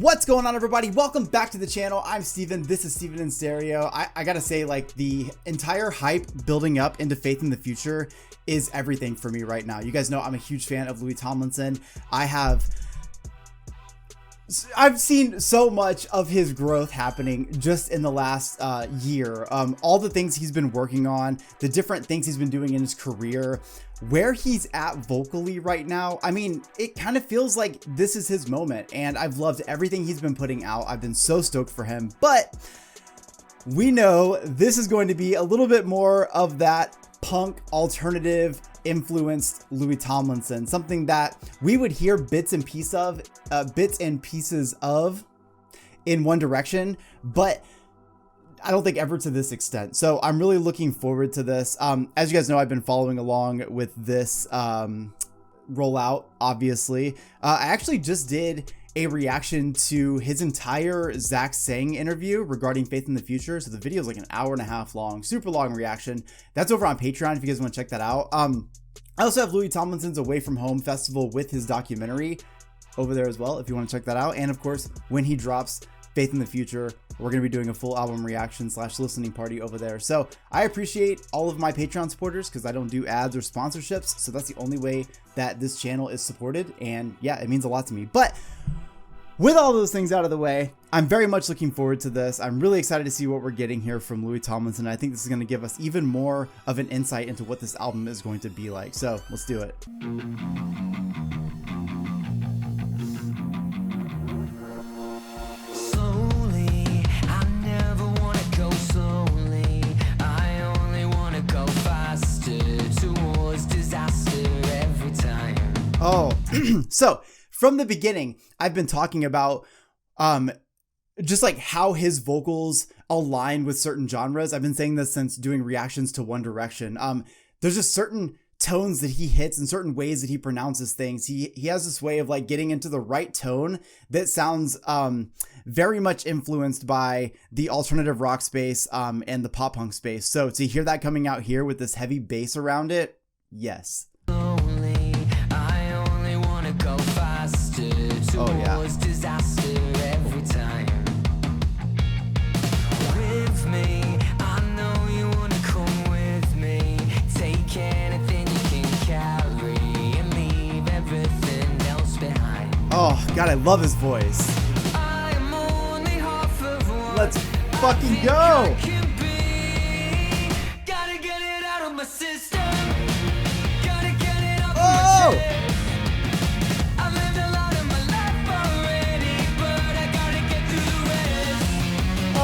What's going on, everybody? Welcome back to the channel. I'm Steven. This is Steven in Stereo. I gotta say, like, the entire hype building up into Faith in the Future is everything for me right now. You guys know I'm a huge fan of Louis Tomlinson. I've seen so much of his growth happening just in the last year. All the things he's been working on, the different things he's been doing in his career, where he's at vocally right now. I mean, it kind of feels like this is his moment, and I've loved everything he's been putting out. I've been so stoked for him, but we know this is going to be a little bit more of that punk alternative influenced Louis Tomlinson, something that we would hear bits and pieces of in One Direction, but I don't think ever to this extent. So I'm really looking forward to this. As you guys know, I've been following along with this rollout, obviously. I actually just did a reaction to his entire Zach Sang interview regarding Faith in the Future. So the video is like an hour and a half long, super long reaction. That's over on Patreon if you guys want to check that out. I also have Louis Tomlinson's Away From Home Festival with his documentary over there as well, if you want to check that out. And of course, when he drops Faith in the Future, we're going to be doing a full album reaction / listening party over there. So I appreciate all of my Patreon supporters because I don't do ads or sponsorships. So that's the only way that this channel is supported. And yeah, it means a lot to me. But with all those things out of the way, I'm very much looking forward to this. I'm really excited to see what we're getting here from Louis Tomlinson. I think this is going to give us even more of an insight into what this album is going to be like. So let's do it. Oh, so from the beginning, I've been talking about just like how his vocals align with certain genres. I've been saying this since doing reactions to One Direction. There's just certain tones that he hits and certain ways that he pronounces things. He has this way of like getting into the right tone that sounds very much influenced by the alternative rock space and the pop punk space. So to hear that coming out here with this heavy bass around it, yes. Oh yeah. Disaster every time. With me, I know you wanna come with me. Take anything you can carry and leave everything else behind. Oh God, I love his voice. I am only half of what Let's fucking go. Gotta get it out of my system. Gotta get it out of my chest.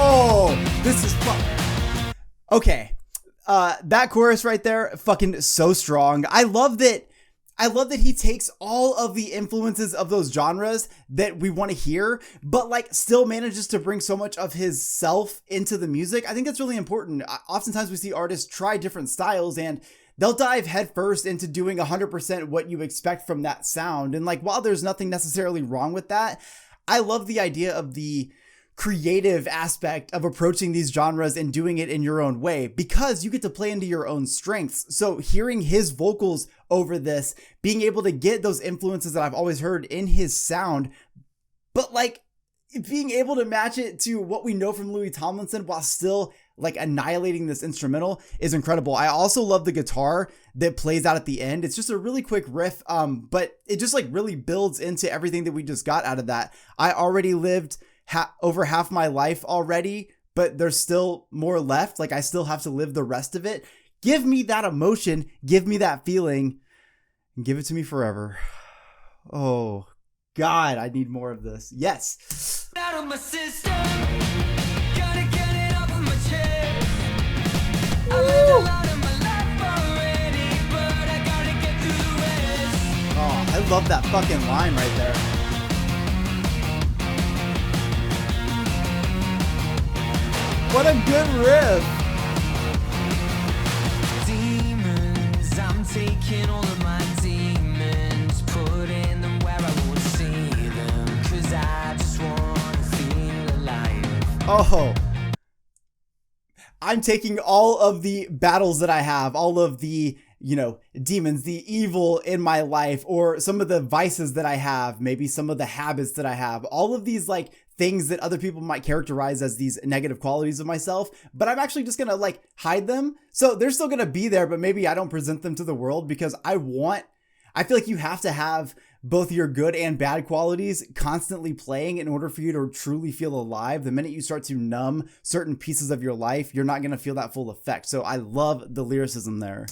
Oh, this is fun. Okay. That chorus right there, fucking so strong. I love that he takes all of the influences of those genres that we want to hear, but like still manages to bring so much of his self into the music. I think that's really important. Oftentimes we see artists try different styles and they'll dive headfirst into doing 100% what you expect from that sound. And like, while there's nothing necessarily wrong with that, I love the idea of the creative aspect of approaching these genres and doing it in your own way because you get to play into your own strengths. So hearing his vocals over this, being able to get those influences that I've always heard in his sound, but like being able to match it to what we know from Louis Tomlinson while still like annihilating this instrumental is incredible. I also love the guitar that plays out at the end. It's just a really quick riff, but it just like really builds into everything that we just got out of that. I already lived over half my life already, but there's still more left. Like I still have to live the rest of it. Give me that emotion, give me that feeling, and give it to me forever. Oh God, I need more of this. Yes. Out of my system. Gotta get it off of my chest. I lived a lot of my life already, but I gotta get through the rest. Oh, I love that fucking line right there. What a good riff. Demons, I'm taking all of my demons, putting them where I won't see them, 'cause I just want to feel alive. Oh. I'm taking all of the battles that I have, all of the demons, the evil in my life, or some of the vices that I have, maybe some of the habits that I have, all of these like things that other people might characterize as these negative qualities of myself, but I'm actually just gonna like hide them. So they're still gonna be there, but maybe I don't present them to the world because I feel like you have to have both your good and bad qualities constantly playing in order for you to truly feel alive. The minute you start to numb certain pieces of your life, you're not gonna feel that full effect. So I love the lyricism there.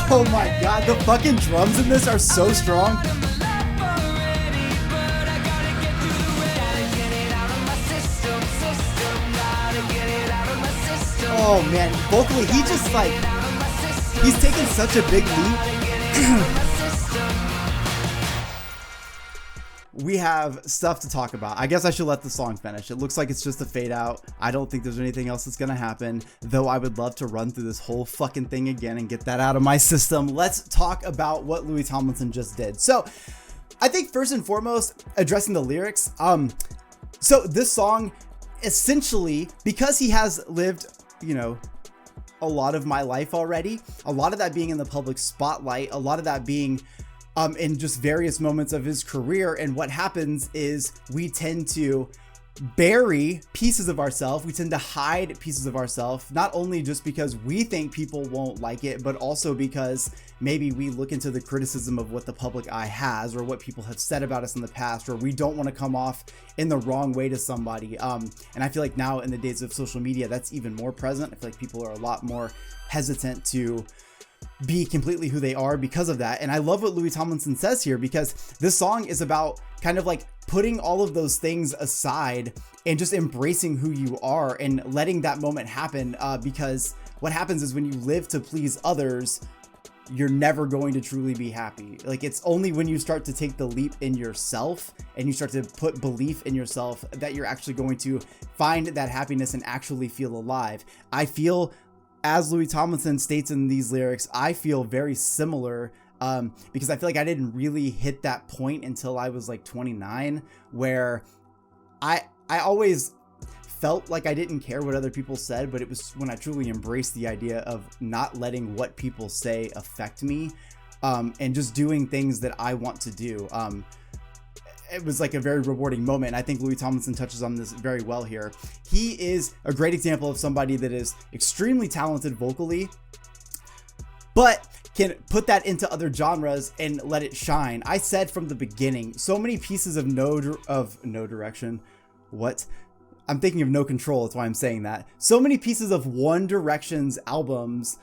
Oh my god, the fucking drums in this are so strong. Oh man, vocally, he just like, he's taking such a big leap. We have stuff to talk about. I guess I should let the song finish. It looks like it's just a fade out. I don't think there's anything else that's gonna happen, though I would love to run through this whole fucking thing again and get that out of my system. Let's talk about what Louis Tomlinson just did. So I think first and foremost, addressing the lyrics. So this song, essentially, because he has lived, a lot of my life already, a lot of that being in the public spotlight, a lot of that being in just various moments of his career. And what happens is we tend to bury pieces of ourselves. We tend to hide pieces of ourselves, not only just because we think people won't like it, but also because maybe we look into the criticism of what the public eye has or what people have said about us in the past, or we don't want to come off in the wrong way to somebody. And I feel like now in the days of social media, that's even more present. I feel like people are a lot more hesitant to be completely who they are because of that. And I love what Louis Tomlinson says here, because this song is about kind of like putting all of those things aside and just embracing who you are and letting that moment happen. Because what happens is when you live to please others, you're never going to truly be happy. Like, it's only when you start to take the leap in yourself and you start to put belief in yourself that you're actually going to find that happiness and actually feel alive. I feel, as Louis Tomlinson states in these lyrics, I feel very similar, because I feel like I didn't really hit that point until I was like 29, where I always felt like I didn't care what other people said, but it was when I truly embraced the idea of not letting what people say affect me, and just doing things that I want to do. It was like a very rewarding moment. I think Louis Tomlinson touches on this very well here. He is a great example of somebody that is extremely talented vocally, but can put that into other genres and let it shine. I said from the beginning, so many pieces of no direction. What? I'm thinking of No Control. That's why I'm saying that. So many pieces of One Direction's albums.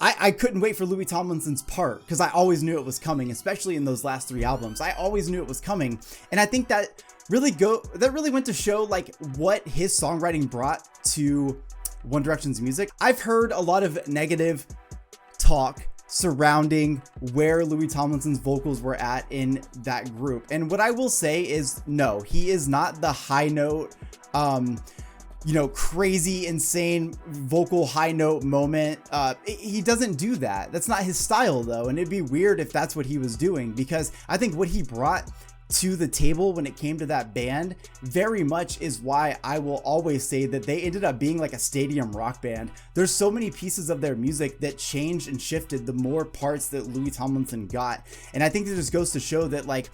I couldn't wait for Louis Tomlinson's part, because I always knew it was coming, especially in those last 3 albums. I always knew it was coming. And I think that really went to show like what his songwriting brought to One Direction's music. I've heard a lot of negative talk surrounding where Louis Tomlinson's vocals were at in that group. And what I will say is, no, he is not the high note, crazy, insane vocal high note moment. He doesn't do that. That's not his style though. And it'd be weird if that's what he was doing, because I think what he brought to the table when it came to that band very much is why I will always say that they ended up being like a stadium rock band. There's so many pieces of their music that changed and shifted the more parts that Louis Tomlinson got. And I think it just goes to show that like,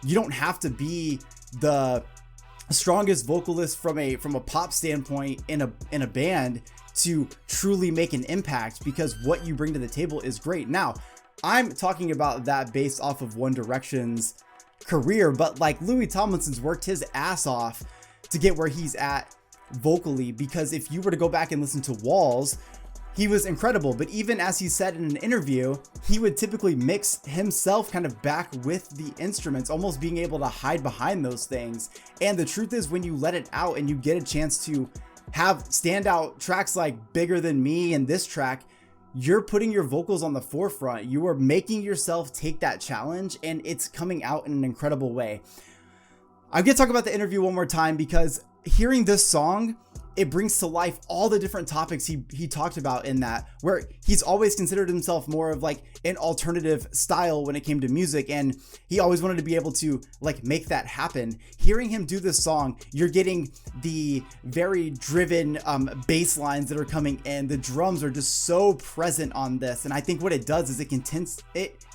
you don't have to be the strongest vocalist from a pop standpoint in a band to truly make an impact, because what you bring to the table is great. Now, I'm talking about that based off of One Direction's career, but like Louis Tomlinson's worked his ass off to get where he's at vocally, because if you were to go back and listen to Walls, he was incredible. But even as he said in an interview, he would typically mix himself kind of back with the instruments, almost being able to hide behind those things. And the truth is, when you let it out and you get a chance to have standout tracks like Bigger Than Me and this track, you're putting your vocals on the forefront. You are making yourself take that challenge, and it's coming out in an incredible way. I'm going to talk about the interview one more time, because hearing this song, it brings to life all the different topics he talked about in that, where he's always considered himself more of like an alternative style when it came to music, and he always wanted to be able to like make that happen. Hearing him do this song, you're getting the very driven bass lines that are coming in. The drums are just so present on this, and I think what it does is it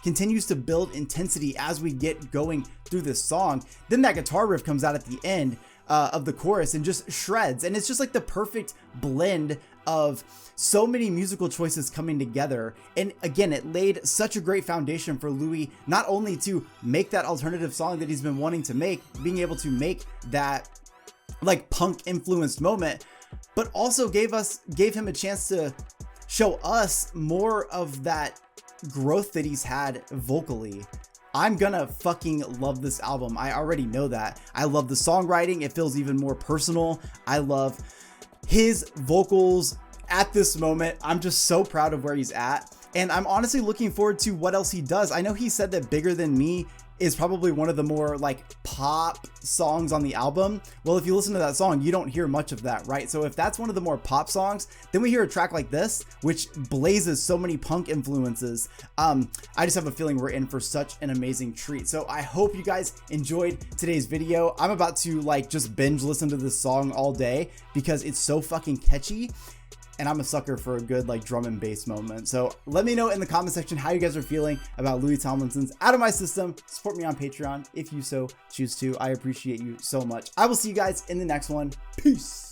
continues to build intensity as we get going through this song. Then that guitar riff comes out at the end of the chorus and just shreds, and it's just like the perfect blend of so many musical choices coming together. And again, it laid such a great foundation for Louis, not only to make that alternative song that he's been wanting to make, being able to make that like punk influenced moment, but also gave him a chance to show us more of that growth that he's had vocally. I'm gonna fucking love this album. I already know that. I love the songwriting. It feels even more personal. I love his vocals at this moment. I'm just so proud of where he's at. And I'm honestly looking forward to what else he does. I know he said that Bigger Than Me is probably one of the more like pop songs on the album. Well, if you listen to that song, you don't hear much of that, right? So if that's one of the more pop songs, then we hear a track like this, which blazes so many punk influences. I just have a feeling we're in for such an amazing treat. So I hope you guys enjoyed today's video. I'm about to like just binge listen to this song all day because it's so fucking catchy. And I'm a sucker for a good like drum and bass moment. So let me know in the comment section how you guys are feeling about Louis Tomlinson's Out of My System. Support me on Patreon if you so choose to. I appreciate you so much. I will see you guys in the next one. Peace.